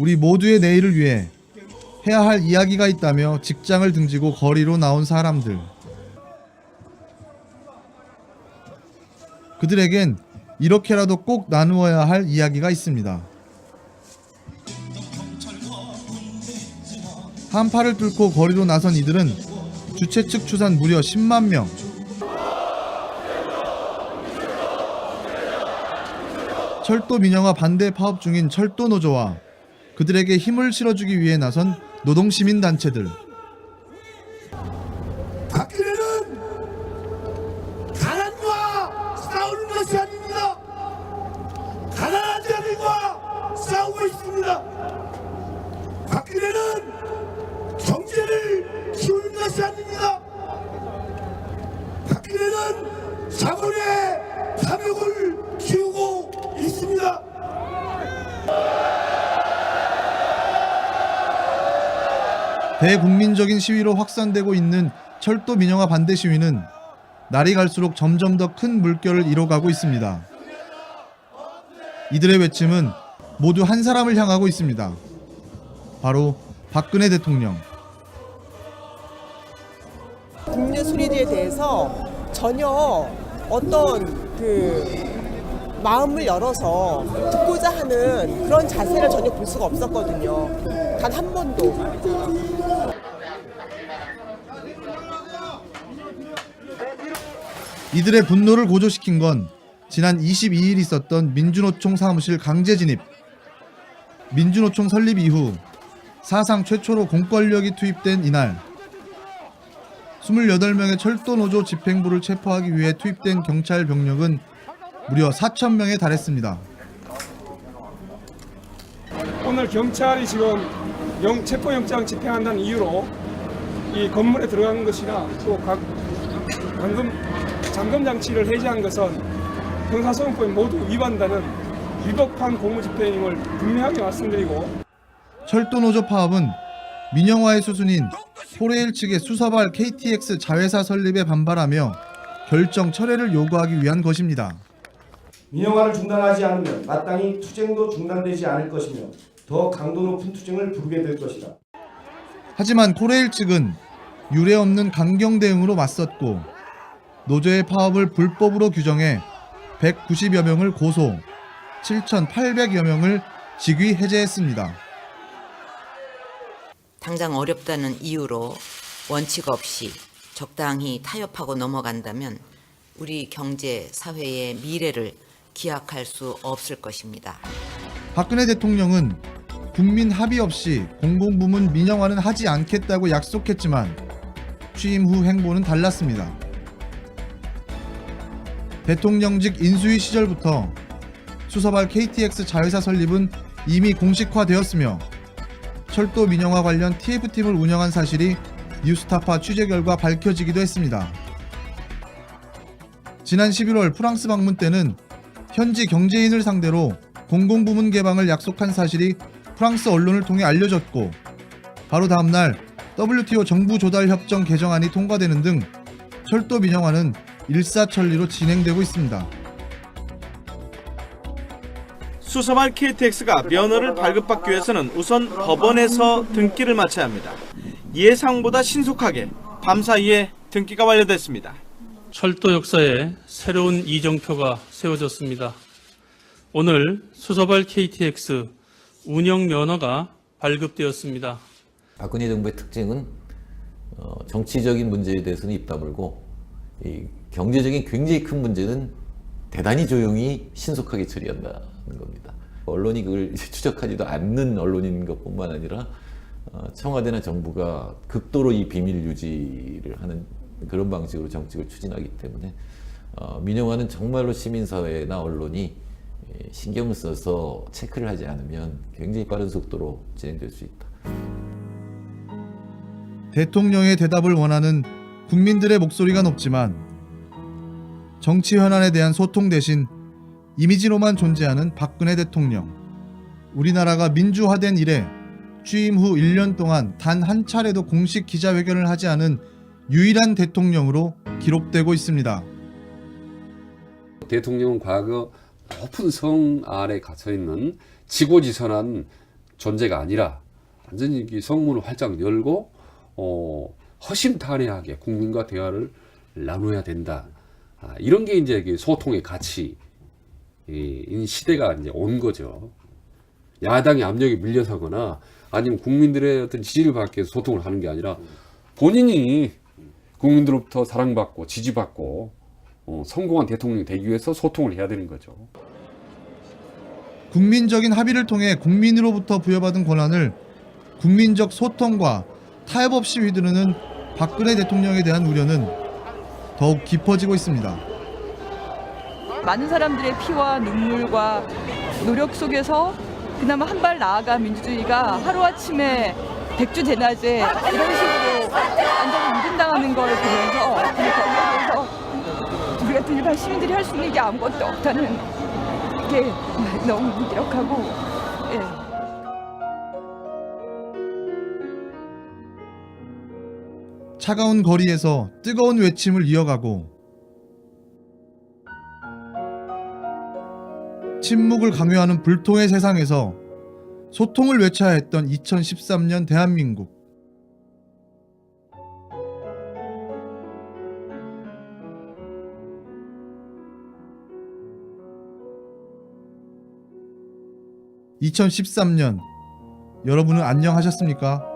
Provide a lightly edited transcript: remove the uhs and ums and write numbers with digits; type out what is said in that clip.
우리 모두의 내일을 위해 해야 할 이야기가 있다며 직장을 등지고 거리로 나온 사람들. 그들에겐 이렇게라도 꼭 나누어야 할 이야기가 있습니다. 한파를 뚫고 거리로 나선 이들은 주최 측 추산 무려 10만 명. 철도 민영화 반대 파업 중인 철도 노조와 그들에게 힘을 실어주기 위해 나선 노동시민단체들. 박근혜는 가난과 싸우는 것이 아닙니다. 가난한 자들과 싸우고 있습니다. 박근혜는 경제를 키우는 것이 아닙니다. 박근혜는 자본의 탐욕을 키우고 있습니다. 대국민적인 시위로 확산되고 있는 철도 민영화 반대 시위는 날이 갈수록 점점 더 큰 물결을 이뤄가고 있습니다. 이들의 외침은 모두 한 사람을 향하고 있습니다. 바로 박근혜 대통령. 국민 수리에 대해서 전혀 어떤 마음을 열어서 듣고자 하는 그런 자세를 전혀 볼 수가 없었거든요. 단 한 번도. 이들의 분노를 고조시킨 건 지난 22일 있었던 민주노총 사무실 강제 진입. 민주노총 설립 이후 사상 최초로 공권력이 투입된 이날, 28명의 철도노조 집행부를 체포하기 위해 투입된 경찰 병력은 무려 4,000명에 달했습니다. 오늘 경찰이 지금 체포영장 집행한다는 이유로 이 건물에 들어간 것이나 또 잠금 장치를 해제한 것은 형사소송법에 모두 위반되는 위법한 공무집행임을 분명하게 말씀드리고, 철도노조 파업은 민영화의 수순인 코레일 측의 수서발 KTX 자회사 설립에 반발하며 결정 철회를 요구하기 위한 것입니다. 민영화를 중단하지 않으면 마땅히 투쟁도 중단되지 않을 것이며 더 강도 높은 투쟁을 부르게 될 것이다. 하지만 코레일 측은 유례없는 강경 대응으로 맞섰고 노조의 파업을 불법으로 규정해 190여 명을 고소, 7,800여 명을 직위 해제했습니다. 당장 어렵다는 이유로 원칙 없이 적당히 타협하고 넘어간다면 우리 경제, 사회의 미래를 기약할 수 없을 것입니다. 박근혜 대통령은 국민 합의 없이 공공부문 민영화는 하지 않겠다고 약속했지만 취임 후 행보는 달랐습니다. 대통령직 인수위 시절부터 수서발 KTX 자회사 설립은 이미 공식화되었으며 철도 민영화 관련 TF팀을 운영한 사실이 뉴스타파 취재 결과 밝혀지기도 했습니다. 지난 11월 프랑스 방문 때는 현지 경제인을 상대로 공공부문 개방을 약속한 사실이 프랑스 언론을 통해 알려졌고 바로 다음 날 WTO 정부 조달 협정 개정안이 통과되는 등 철도 민영화는 일사천리로 진행되고 있습니다. 수서발 KTX가 면허를 발급받기 위해서는 우선 법원에서 등기를 마쳐야 합니다. 예상보다 신속하게 밤 사이에 등기가 완료됐습니다. 철도 역사에 새로운 이정표가 세워졌습니다. 오늘 수서발 KTX 운영 면허가 발급되었습니다. 박근혜 정부의 특징은 정치적인 문제에 대해서는 입 다물고 이 경제적인 굉장히 큰 문제는 대단히 조용히 신속하게 처리한다는 겁니다. 언론이 그걸 추적하지도 않는 언론인 것뿐만 아니라 청와대나 정부가 극도로 이 비밀 유지를 하는 그런 방식으로 정책을 추진하기 때문에 민영화는 정말로 시민사회나 언론이 신경을 써서 체크를 하지 않으면 굉장히 빠른 속도로 진행될 수 있다. 대통령의 대답을 원하는 국민들의 목소리가 높지만 정치 현안에 대한 소통 대신 이미지로만 존재하는 박근혜 대통령. 우리나라가 민주화된 이래 취임 후 1년 동안 단 한 차례도 공식 기자회견을 하지 않은 유일한 대통령으로 기록되고 있습니다. 대통령은 과거 높은 성 아래 갇혀있는 지고지선한 존재가 아니라 완전히 이 성문을 활짝 열고 허심탄회하게 국민과 대화를 나눠야 된다. 이런 게 이제 소통의 가치인 시대가 이제 온 거죠. 야당의 압력에 밀려서거나 아니면 국민들의 어떤 지지를 받기 위해서 소통을 하는 게 아니라 본인이 국민들로부터 사랑받고 지지받고 성공한 대통령이 되기 위해서 소통을 해야 되는 거죠. 국민적인 합의를 통해 국민으로부터 부여받은 권한을 국민적 소통과 타협 없이 휘두르는 박근혜 대통령에 대한 우려는 더욱 깊어지고 있습니다. 많은 사람들의 피와 눈물과 노력 속에서 그나마 한 발 나아간 민주주의가 하루아침에 백주대낮에 이런 식으로 완전히 유린당하는 걸 보면서 거기에 대해서 우리 같은 일반 시민들이 할 수 있는 게 아무것도 없다는 게 너무 무기력하고 차가운 거리에서 뜨거운 외침을 이어가고 침묵을 강요하는 불통의 세상에서 소통을 외쳐야 했던 2013년 대한민국. (2013년) 여러분은 안녕하셨습니까?